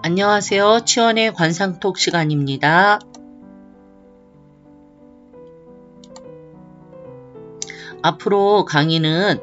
안녕하세요. 치원의 관상톡 시간입니다. 앞으로 강의는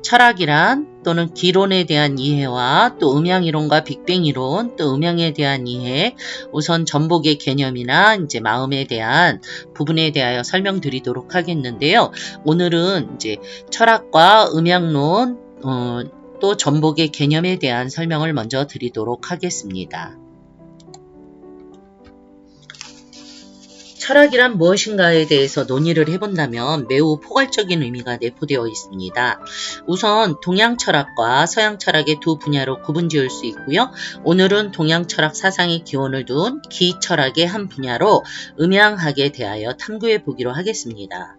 철학이란 또는 기론에 대한 이해와 또 음양이론과 빅뱅이론 또 음양에 대한 이해, 우선 전복의 개념이나 이제 마음에 대한 부분에 대하여 설명드리도록 하겠는데요. 오늘은 이제 철학과 음양론 또 전복의 개념에 대한 설명을 먼저 드리도록 하겠습니다. 철학이란 무엇인가에 대해서 논의를 해본다면 매우 포괄적인 의미가 내포되어 있습니다. 우선 동양 철학과 서양 철학의 두 분야로 구분지을 수 있고요. 오늘은 동양 철학 사상의 기원을 둔 기철학의 한 분야로 음양학에 대하여 탐구해 보기로 하겠습니다.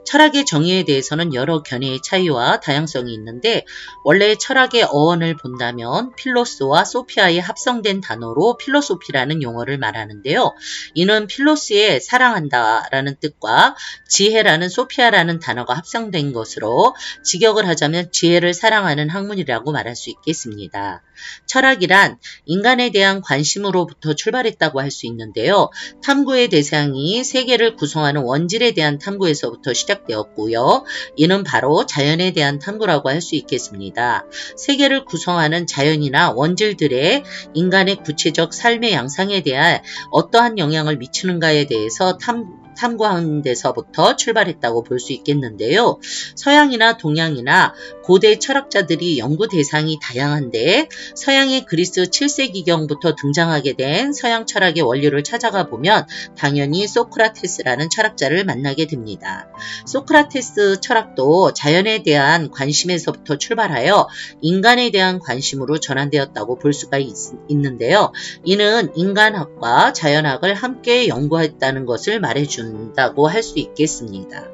철학의 정의에 대해서는 여러 견해의 차이와 다양성이 있는데 원래 철학의 어원을 본다면 필로스와 소피아의 합성된 단어로 필로소피라는 용어를 말하는데요. 이는 필로스의 사랑한다라는 뜻과 지혜라는 소피아라는 단어가 합성된 것으로 직역을 하자면 지혜를 사랑하는 학문이라고 말할 수 있겠습니다. 철학이란 인간에 대한 관심으로부터 출발했다고 할 수 있는데요. 탐구의 대상이 세계를 구성하는 원질에 대한 탐구에서부터 시작되었고요. 이는 바로 자연에 대한 탐구라고 할 수 있겠습니다. 세계를 구성하는 자연이나 원질들의 인간의 구체적 삶의 양상에 대한 어떠한 영향을 미치는가에 대해서 탐구하는 데서부터 출발했다고 볼 수 있겠는데요. 서양이나 동양이나 고대 철학자들이 연구 대상이 다양한데 서양의 그리스 7세기경부터 등장하게 된 서양 철학의 원류를 찾아가 보면 당연히 소크라테스라는 철학자를 만나게 됩니다. 소크라테스 철학도 자연에 대한 관심에서부터 출발하여 인간에 대한 관심으로 전환되었다고 볼 수가 있는데요. 이는 인간학과 자연학을 함께 연구했다는 것을 말해준다고 할 수 있겠습니다.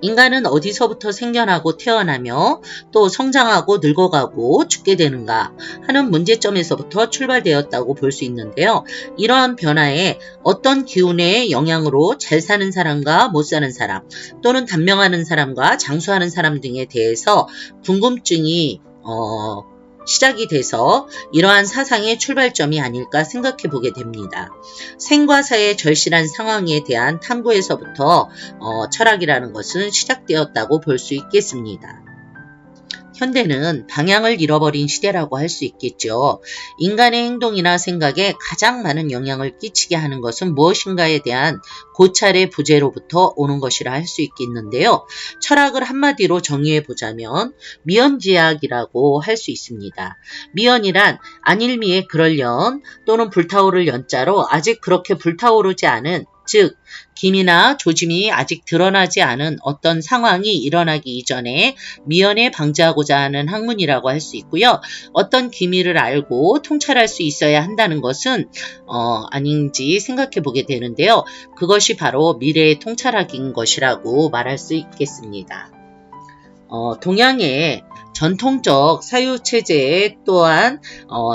인간은 어디서부터 생겨나고 태어나며 또 성장하고 늙어가고 죽게 되는가 하는 문제점에서부터 출발되었다고 볼 수 있는데요. 이러한 변화에 어떤 기운의 영향으로 잘 사는 사람과 못 사는 사람 또는 단명하는 사람과 장수하는 사람 등에 대해서 궁금증이 시작이 돼서 이러한 사상의 출발점이 아닐까 생각해 보게 됩니다. 생과 사의 절실한 상황에 대한 탐구에서부터 철학이라는 것은 시작되었다고 볼 수 있겠습니다. 현대는 방향을 잃어버린 시대라고 할 수 있겠죠. 인간의 행동이나 생각에 가장 많은 영향을 끼치게 하는 것은 무엇인가에 대한 고찰의 부재로부터 오는 것이라 할 수 있겠는데요. 철학을 한마디로 정의해 보자면 미연지학이라고 할 수 있습니다. 미연이란 안일미의 그럴련 또는 불타오를 연자로 아직 그렇게 불타오르지 않은, 즉 김이나 조짐이 아직 드러나지 않은 어떤 상황이 일어나기 이전에 미연에 방지하고자 하는 학문이라고 할 수 있고요. 어떤 기미를 알고 통찰할 수 있어야 한다는 것은 아닌지 생각해 보게 되는데요. 그것이 바로 미래의 통찰학인 것이라고 말할 수 있겠습니다. 동양의 전통적 사유체제 또한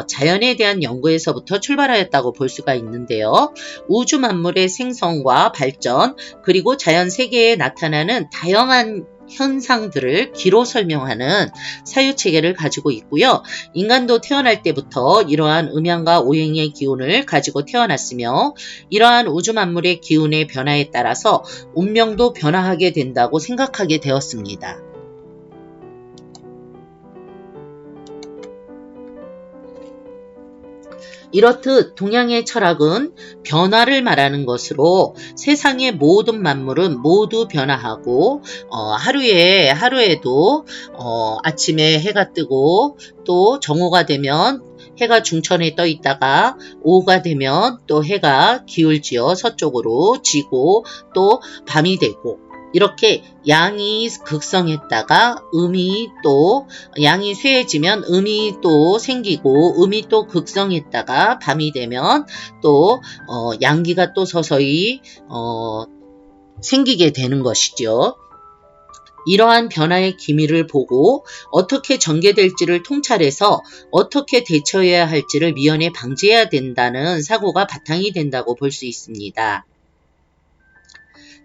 자연에 대한 연구에서부터 출발하였다고 볼 수가 있는데요. 우주 만물의 생성과 발전 그리고 자연 세계에 나타나는 다양한 현상들을 기로 설명하는 사유체계를 가지고 있고요. 인간도 태어날 때부터 이러한 음양과 오행의 기운을 가지고 태어났으며 이러한 우주 만물의 기운의 변화에 따라서 운명도 변화하게 된다고 생각하게 되었습니다. 이렇듯 동양의 철학은 변화를 말하는 것으로 세상의 모든 만물은 모두 변화하고 하루에도 아침에 해가 뜨고 또 정오가 되면 해가 중천에 떠 있다가 오후가 되면 또 해가 기울지어 서쪽으로 지고 또 밤이 되고 이렇게 양이 극성했다가 양이 쇠해지면 음이 또 생기고 음이 또 극성했다가 밤이 되면 또 양기가 또 서서히 생기게 되는 것이죠. 이러한 변화의 기미를 보고 어떻게 전개될지를 통찰해서 어떻게 대처해야 할지를 미연에 방지해야 된다는 사고가 바탕이 된다고 볼 수 있습니다.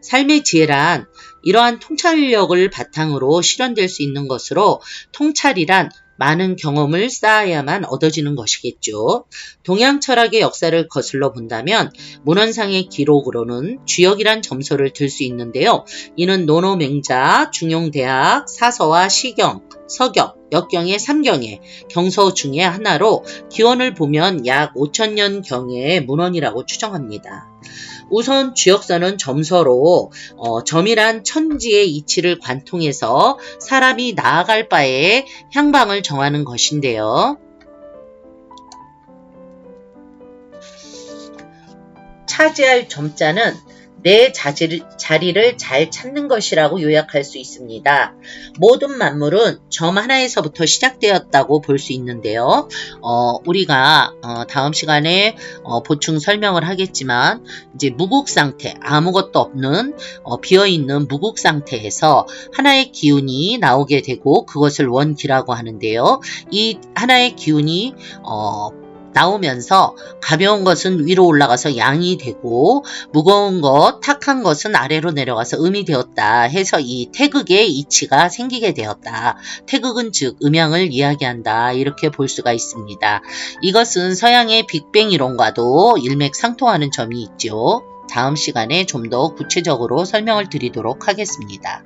삶의 지혜란 이러한 통찰력을 바탕으로 실현될 수 있는 것으로 통찰이란 많은 경험을 쌓아야만 얻어지는 것이겠죠. 동양 철학의 역사를 거슬러 본다면 문헌상의 기록으로는 주역이란 점소를 들 수 있는데요. 이는 논어맹자, 중용대학, 사서와 시경, 서경, 역경의 3경의 경서 중의 하나로 기원을 보면 약 5천년경의 문헌이라고 추정합니다. 우선 주역서는 점서로 점이란 천지의 이치를 관통해서 사람이 나아갈 바에 향방을 정하는 것인데요. 차지할 점자는 내 자리를 잘 찾는 것이라고 요약할 수 있습니다. 모든 만물은 점 하나에서부터 시작되었다고 볼 수 있는데요. 우리가 다음 시간에 보충 설명을 하겠지만 이제 무국 상태, 아무것도 없는 비어있는 무국 상태에서 하나의 기운이 나오게 되고 그것을 원기라고 하는데요. 이 하나의 기운이 나오면서 가벼운 것은 위로 올라가서 양이 되고 무거운 것, 탁한 것은 아래로 내려가서 음이 되었다 해서 이 태극의 이치가 생기게 되었다. 태극은 즉 음양을 이야기한다 이렇게 볼 수가 있습니다. 이것은 서양의 빅뱅 이론과도 일맥상통하는 점이 있죠. 다음 시간에 좀 더 구체적으로 설명을 드리도록 하겠습니다.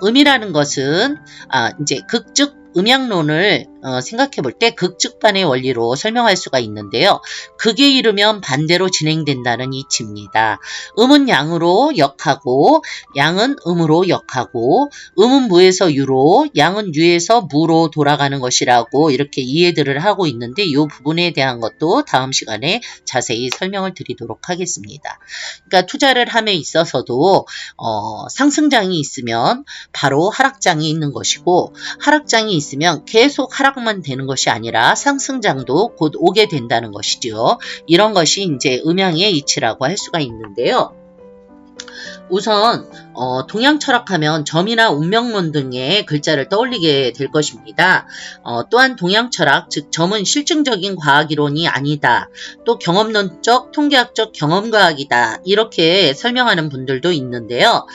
음이라는 것은 이제 극즉 음양론을 생각해 볼 때 극즉반의 원리로 설명할 수가 있는데요. 극에 이르면 반대로 진행된다는 이치입니다. 음은 양으로 역하고 양은 음으로 역하고 음은 무에서 유로 양은 유에서 무로 돌아가는 것이라고 이렇게 이해들을 하고 있는데 이 부분에 대한 것도 다음 시간에 자세히 설명을 드리도록 하겠습니다. 그러니까 투자를 함에 있어서도 상승장이 있으면 바로 하락장이 있는 것이고 하락장이 있으면 계속 하락만 되는 것이 아니라 상승장도 곧 오게 된다는 것이죠. 이런 것이 이제 음양의 이치라고 할 수가 있는데요. 우선 동양 철학하면 점이나 운명론 등의 글자를 떠올리게 될 것입니다. 또한 동양 철학, 즉 점은 실증적인 과학이론이 아니다. 또 경험론적, 통계학적 경험과학이다. 이렇게 설명하는 분들도 있는데요.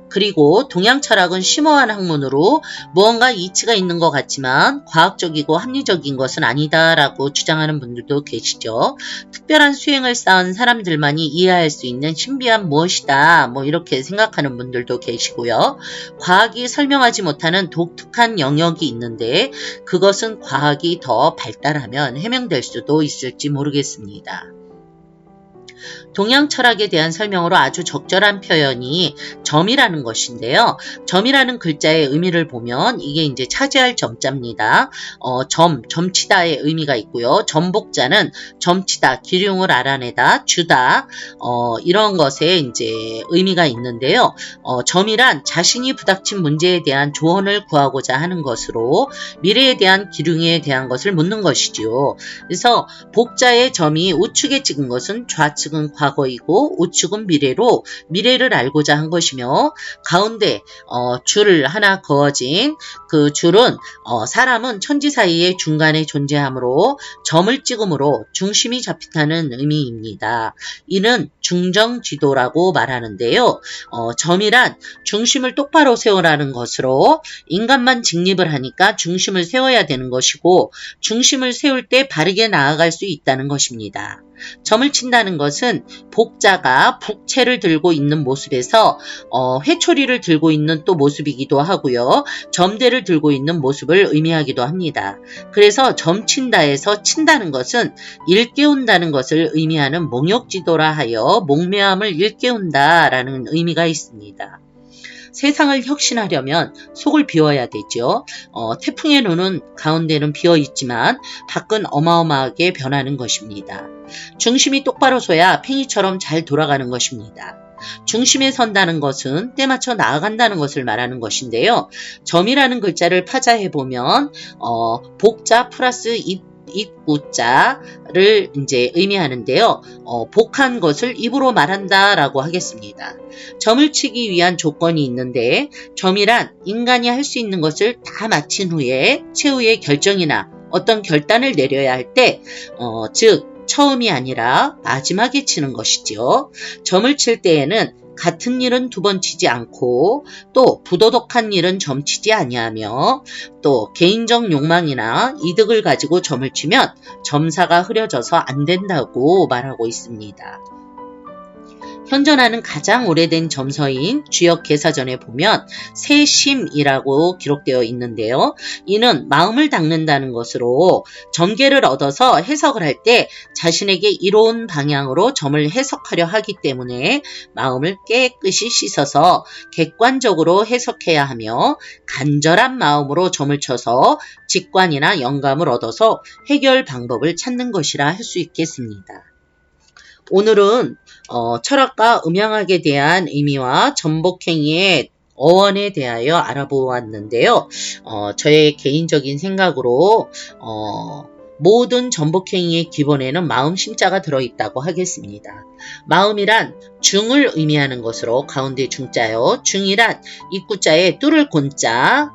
그리고 동양 철학은 심오한 학문으로 무언가 이치가 있는 것 같지만 과학적이고 합리적인 것은 아니다라고 주장하는 분들도 계시죠. 특별한 수행을 쌓은 사람들만이 이해할 수 있는 신비한 무엇이다. 뭐 이렇게 생각하는 분들도 계시고요. 과학이 설명하지 못하는 독특한 영역이 있는데 그것은 과학이 더 발달하면 해명될 수도 있을지 모르겠습니다. 동양 철학에 대한 설명으로 아주 적절한 표현이 점이라는 것인데요. 점이라는 글자의 의미를 보면 이게 이제 차지할 점자입니다. 점치다의 의미가 있고요. 점복자는 점치다, 기륭을 알아내다, 주다, 이런 것에 이제 의미가 있는데요. 점이란 자신이 부닥친 문제에 대한 조언을 구하고자 하는 것으로 미래에 대한 기륭에 대한 것을 묻는 것이지요. 그래서 복자의 점이 우측에 찍은 것은 좌측은 과거이고 우측은 미래로 미래를 알고자 한 것이며 가운데 줄 하나 그어진 그 줄은 사람은 천지 사이의 중간에 존재하므로 점을 찍음으로 중심이 잡힌다는 의미입니다. 이는 중정지도라고 말하는데요. 점이란 중심을 똑바로 세우라는 것으로 인간만 직립을 하니까 중심을 세워야 되는 것이고 중심을 세울 때 바르게 나아갈 수 있다는 것입니다. 점을 친다는 것은 복자가 북채를 들고 있는 모습에서 회초리를 들고 있는 또 모습이기도 하고요. 점대를 들고 있는 모습을 의미하기도 합니다. 그래서 점친다에서 친다는 것은 일깨운다는 것을 의미하는 몽욕지도라 하여 목매함을 일깨운다라는 의미가 있습니다. 세상을 혁신하려면 속을 비워야 되죠. 태풍의 눈은 가운데는 비어있지만 밖은 어마어마하게 변하는 것입니다. 중심이 똑바로 서야 팽이처럼 잘 돌아가는 것입니다. 중심에 선다는 것은 때맞춰 나아간다는 것을 말하는 것인데요. 점이라는 글자를 파자해보면 복자 플러스 입구자를 이제 의미하는데요. 복한 것을 입으로 말한다라고 하겠습니다. 점을 치기 위한 조건이 있는데 점이란 인간이 할 수 있는 것을 다 마친 후에 최후의 결정이나 어떤 결단을 내려야 할 때, 즉 처음이 아니라 마지막에 치는 것이죠. 점을 칠 때에는 같은 일은 두 번 치지 않고 또 부도덕한 일은 점치지 아니하며 또 개인적 욕망이나 이득을 가지고 점을 치면 점사가 흐려져서 안 된다고 말하고 있습니다. 현존하는 가장 오래된 점서인 주역개사전에 보면 세심이라고 기록되어 있는데요. 이는 마음을 닦는다는 것으로 점괘를 얻어서 해석을 할 때 자신에게 이로운 방향으로 점을 해석하려 하기 때문에 마음을 깨끗이 씻어서 객관적으로 해석해야 하며 간절한 마음으로 점을 쳐서 직관이나 영감을 얻어서 해결 방법을 찾는 것이라 할 수 있겠습니다. 오늘은 철학과 음양학에 대한 의미와 전복행위의 어원에 대하여 알아보았는데요. 저의 개인적인 생각으로 모든 전복행위의 기본에는 마음 심자가 들어있다고 하겠습니다. 마음이란 중을 의미하는 것으로 가운데 중자요. 중이란 입구자에 뚫을 곤자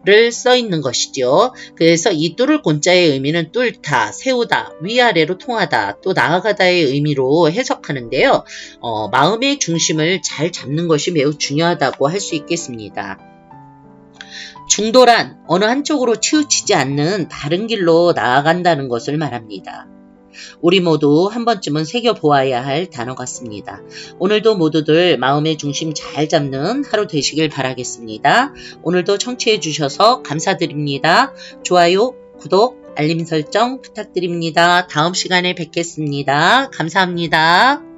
를 써 있는 것이죠. 그래서 이 뚫을 곤자의 의미는 뚫다, 세우다, 위아래로 통하다, 또 나아가다의 의미로 해석하는데요. 마음의 중심을 잘 잡는 것이 매우 중요하다고 할 수 있겠습니다. 중도란 어느 한쪽으로 치우치지 않는 바른 길로 나아간다는 것을 말합니다. 우리 모두 한 번쯤은 새겨보아야 할 단어 같습니다. 오늘도 모두들 마음의 중심 잘 잡는 하루 되시길 바라겠습니다. 오늘도 청취해 주셔서 감사드립니다. 좋아요, 구독, 알림 설정 부탁드립니다. 다음 시간에 뵙겠습니다. 감사합니다.